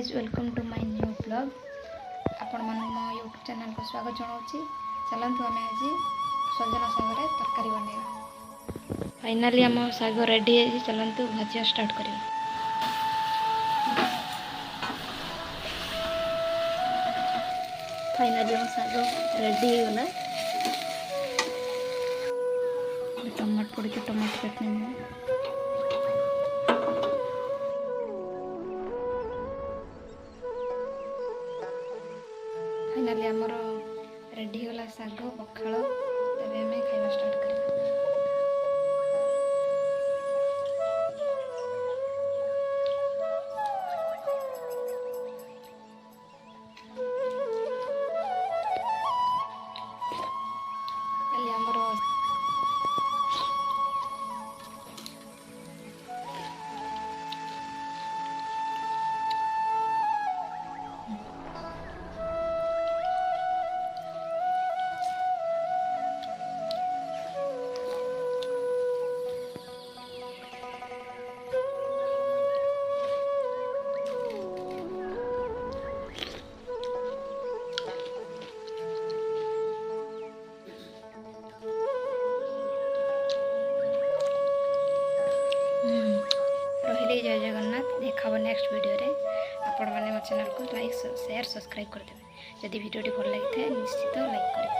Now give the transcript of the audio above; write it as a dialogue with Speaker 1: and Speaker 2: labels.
Speaker 1: Guys welcome to my new blog आपण मन मो यूट्यूब चैनल को स्वागत जनाऊँगी। चलतु आम आज सजना सागर तरकारी बनवा। फाइनाली आम साग रेडी है। चलतु भाजिया स्टार्ट कर।
Speaker 2: फाइनाली हम साग रेडी हो गला।
Speaker 1: टमाटो पड़ी टमाटो चटनी फाइनाली आमर रेडी होगा साग पखाल। तेरे आम खाଇବା स्टार्ट कर। रही जय जगन्नाथ। देखा नेक्स्ट वीडियो रे। आपण मैंने मो चैनल को लाइक शेयर सब्सक्राइब कर देवे। जदि वीडियो भल लगी था निश्चित लाइक करें।